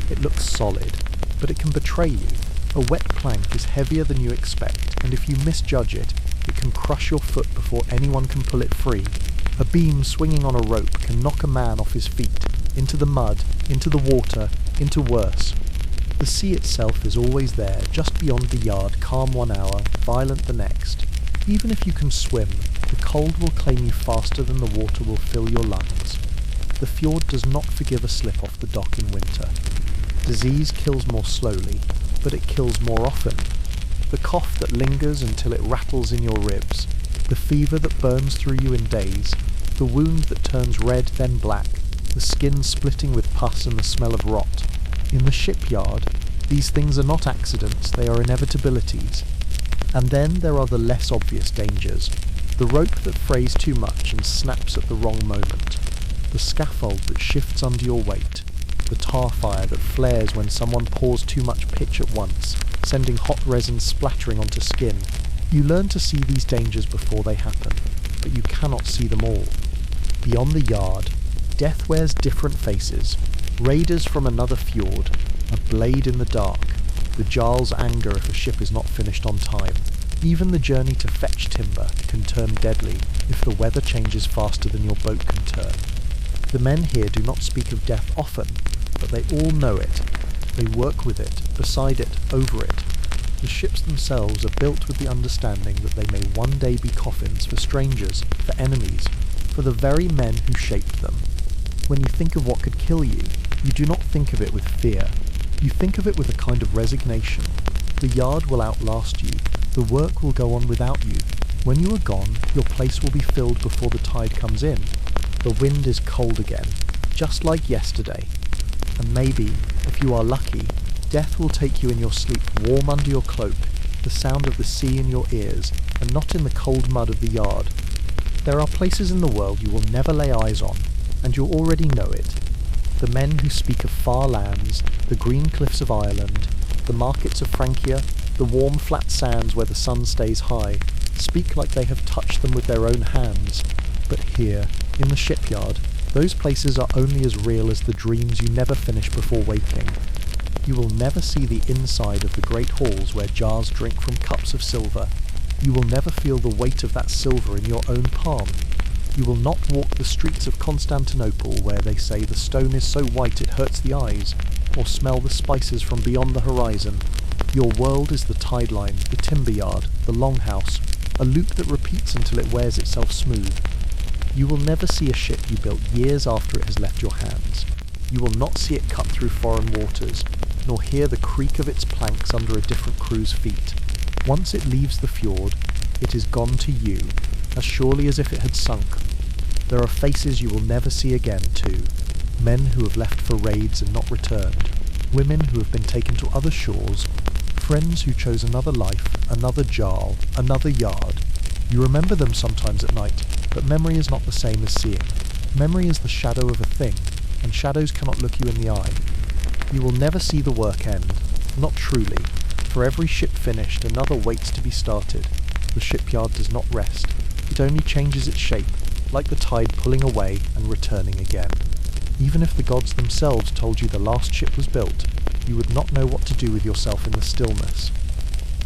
It looks solid, but it can betray you. A wet plank is heavier than you expect, and if you misjudge it, it can crush your foot before anyone can pull it free. A beam swinging on a rope can knock a man off his feet, into the mud, into the water, into worse. The sea itself is always there, just beyond the yard, calm 1 hour, violent the next. Even if you can swim, the cold will claim you faster than the water will fill your lungs. The fjord does not forgive a slip off the dock in winter. Disease kills more slowly, but it kills more often. The cough that lingers until it rattles in your ribs, the fever that burns through you in days, the wound that turns red then black, the skin splitting with pus and the smell of rot. In the shipyard, these things are not accidents, they are inevitabilities. And then there are the less obvious dangers. The rope that frays too much and snaps at the wrong moment. The scaffold that shifts under your weight. The tar fire that flares when someone pours too much pitch at once, sending hot resin splattering onto skin. You learn to see these dangers before they happen, but you cannot see them all. Beyond the yard, death wears different faces. Raiders from another fjord, a blade in the dark, the jarl's anger if a ship is not finished on time. Even the journey to fetch timber can turn deadly if the weather changes faster than your boat can turn. The men here do not speak of death often, but they all know it. They work with it, beside it, over it. The ships themselves are built with the understanding that they may one day be coffins for strangers, for enemies, for the very men who shaped them. When you think of what could kill you, you do not think of it with fear. You think of it with a kind of resignation. The yard will outlast you. The work will go on without you. When you are gone, your place will be filled before the tide comes in. The wind is cold again, just like yesterday. And maybe, if you are lucky, death will take you in your sleep warm under your cloak, the sound of the sea in your ears, and not in the cold mud of the yard. There are places in the world you will never lay eyes on, and you already know it. The men who speak of far lands, the green cliffs of Ireland, the markets of Francia, the warm flat sands where the sun stays high, speak like they have touched them with their own hands. But here, in the shipyard, those places are only as real as the dreams you never finish before waking. You will never see the inside of the great halls where jars drink from cups of silver. You will never feel the weight of that silver in your own palm. You will not walk the streets of Constantinople where they say the stone is so white it hurts the eyes, or smell the spices from beyond the horizon. Your world is the tide line, the timber yard, the longhouse, a loop that repeats until it wears itself smooth. You will never see a ship you built years after it has left your hands. You will not see it cut through foreign waters, nor hear the creak of its planks under a different crew's feet. Once it leaves the fjord, it is gone to you, as surely as if it had sunk. There are faces you will never see again, too. Men who have left for raids and not returned. Women who have been taken to other shores. Friends who chose another life, another jarl, another yard. You remember them sometimes at night, but memory is not the same as seeing. Memory is the shadow of a thing, and shadows cannot look you in the eye. You will never see the work end, not truly. For every ship finished, another waits to be started. The shipyard does not rest. It only changes its shape, like the tide pulling away and returning again. Even if the gods themselves told you the last ship was built, you would not know what to do with yourself in the stillness.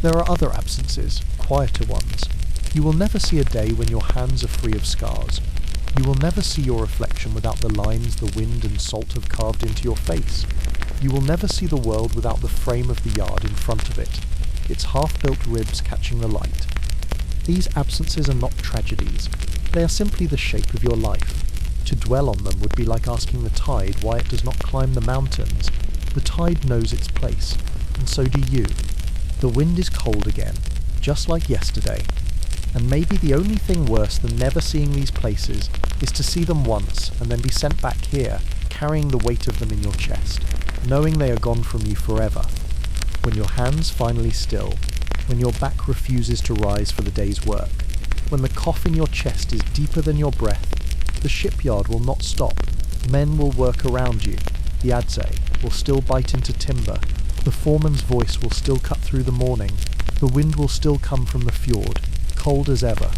There are other absences, quieter ones. You will never see a day when your hands are free of scars. You will never see your reflection without the lines the wind and salt have carved into your face. You will never see the world without the frame of the yard in front of it, its half-built ribs catching the light. These absences are not tragedies. They are simply the shape of your life. To dwell on them would be like asking the tide why it does not climb the mountains. The tide knows its place, and so do you. The wind is cold again, just like yesterday. And maybe the only thing worse than never seeing these places is to see them once and then be sent back here, carrying the weight of them in your chest, knowing they are gone from you forever. When your hands finally still, when your back refuses to rise for the day's work, when the cough in your chest is deeper than your breath, the shipyard will not stop. Men will work around you. The adze will still bite into timber. The foreman's voice will still cut through the morning. The wind will still come from the fjord, cold as ever.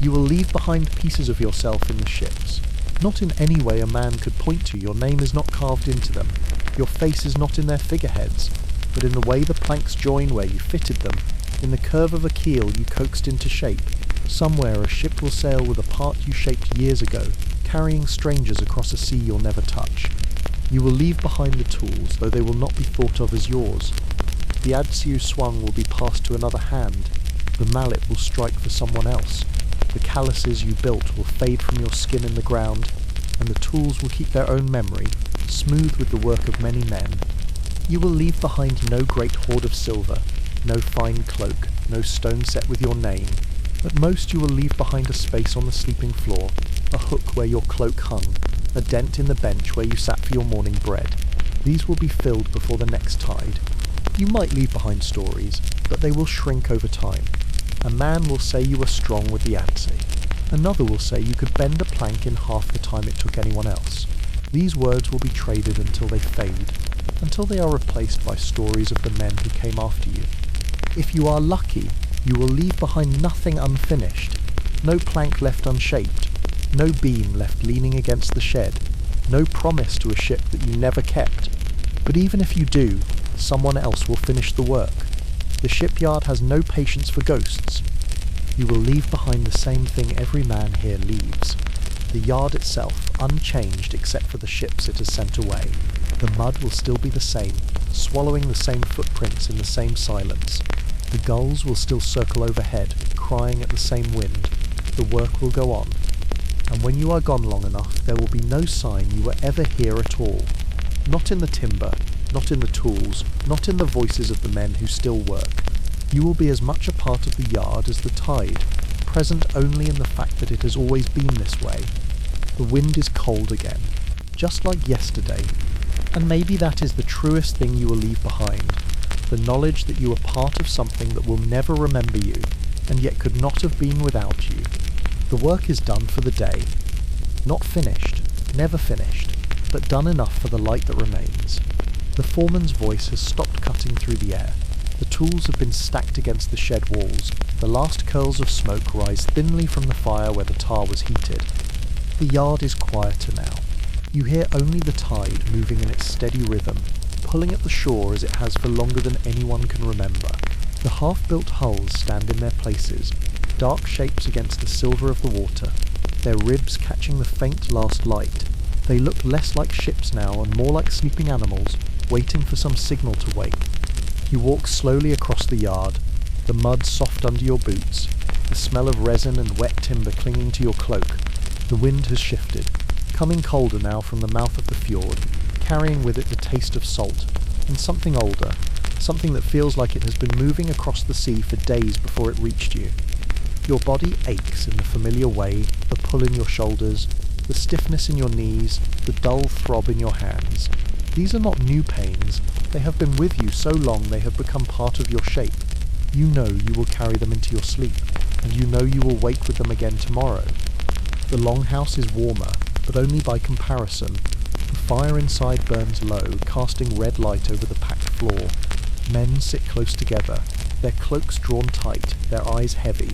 You will leave behind pieces of yourself in the ships. Not in any way a man could point to. Your name is not carved into them. Your face is not in their figureheads. but in the way the planks join where you fitted them, in the curve of a keel you coaxed into shape. Somewhere a ship will sail with a part you shaped years ago, carrying strangers across a sea you'll never touch. You will leave behind the tools, though they will not be thought of as yours. The adze you swung will be passed to another hand. The mallet will strike for someone else. The calluses you built will fade from your skin in the ground, and the tools will keep their own memory, smooth with the work of many men. You will leave behind no great hoard of silver, no fine cloak, no stone set with your name. At most you will leave behind a space on the sleeping floor, a hook where your cloak hung, a dent in the bench where you sat for your morning bread. These will be filled before the next tide. You might leave behind stories, but they will shrink over time. A man will say you were strong with the adze. Another will say you could bend a plank in half the time it took anyone else. These words will be traded until they fade, until they are replaced by stories of the men who came after you. If you are lucky, you will leave behind nothing unfinished, no plank left unshaped, no beam left leaning against the shed, no promise to a ship that you never kept. But even if you do, someone else will finish the work. The shipyard has no patience for ghosts. You will leave behind the same thing every man here leaves. The yard itself, unchanged except for the ships it has sent away. The mud will still be the same, swallowing the same footprints in the same silence. The gulls will still circle overhead, crying at the same wind. The work will go on. And when you are gone long enough, there will be no sign you were ever here at all. Not in the timber, not in the tools, not in the voices of the men who still work. You will be as much a part of the yard as the tide, present only in the fact that it has always been this way. The wind is cold again, just like yesterday, and maybe that is the truest thing you will leave behind, the knowledge that you are part of something that will never remember you, and yet could not have been without you. The work is done for the day. Not finished, never finished, but done enough for the light that remains. The foreman's voice has stopped cutting through the air. The tools have been stacked against the shed walls. The last curls of smoke rise thinly from the fire where the tar was heated. The yard is quieter now. You hear only the tide moving in its steady rhythm, pulling at the shore as it has for longer than anyone can remember. The half-built hulls stand in their places, dark shapes against the silver of the water, their ribs catching the faint last light. They look less like ships now and more like sleeping animals, waiting for some signal to wake. You walk slowly across the yard, the mud soft under your boots, the smell of resin and wet timber clinging to your cloak. The wind has shifted, coming colder now from the mouth of the fjord, carrying with it the taste of salt, and something older, something that feels like it has been moving across the sea for days before it reached you. Your body aches in the familiar way, the pull in your shoulders, the stiffness in your knees, the dull throb in your hands. These are not new pains. They have been with you so long they have become part of your shape. You know you will carry them into your sleep, and you know you will wake with them again tomorrow. The longhouse is warmer, but only by comparison. The fire inside burns low, casting red light over the packed floor. Men sit close together, their cloaks drawn tight, their eyes heavy.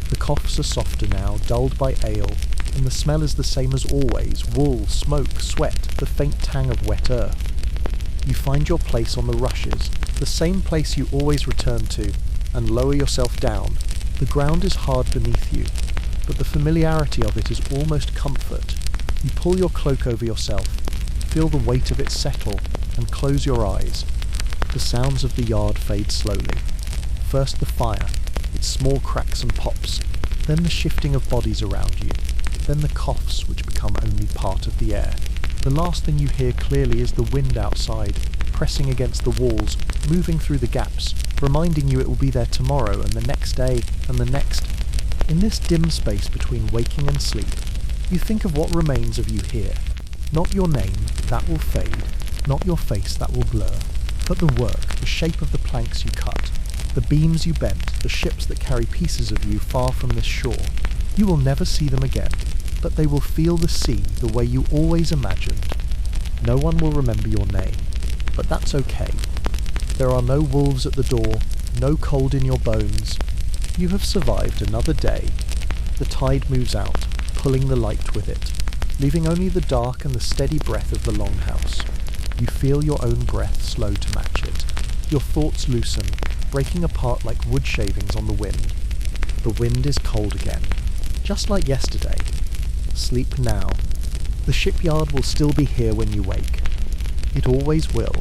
The coughs are softer now, dulled by ale, and the smell is the same as always: wool, smoke, sweat, the faint tang of wet earth. You find your place on the rushes, the same place you always return to, and lower yourself down. The ground is hard beneath you, but the familiarity of it is almost comfort. You pull your cloak over yourself, feel the weight of it settle, and close your eyes. The sounds of the yard fade slowly. First the fire, its small cracks and pops, then the shifting of bodies around you, then the coughs which become only part of the air. The last thing you hear clearly is the wind outside, pressing against the walls, moving through the gaps, reminding you it will be there tomorrow and the next day and the next. In this dim space between waking and sleep, you think of what remains of you here. Not your name, that will fade, not your face, that will blur, but the work, the shape of the planks you cut, the beams you bent, the ships that carry pieces of you far from this shore. You will never see them again, but they will feel the sea the way you always imagined. No one will remember your name, but that's okay. There are no wolves at the door, no cold in your bones. You have survived another day. The tide moves out, pulling the light with it, leaving only the dark and the steady breath of the longhouse. You feel your own breath slow to match it. Your thoughts loosen, breaking apart like wood shavings on the wind. The wind is cold again, just like yesterday. Sleep now. The shipyard will still be here when you wake. It always will.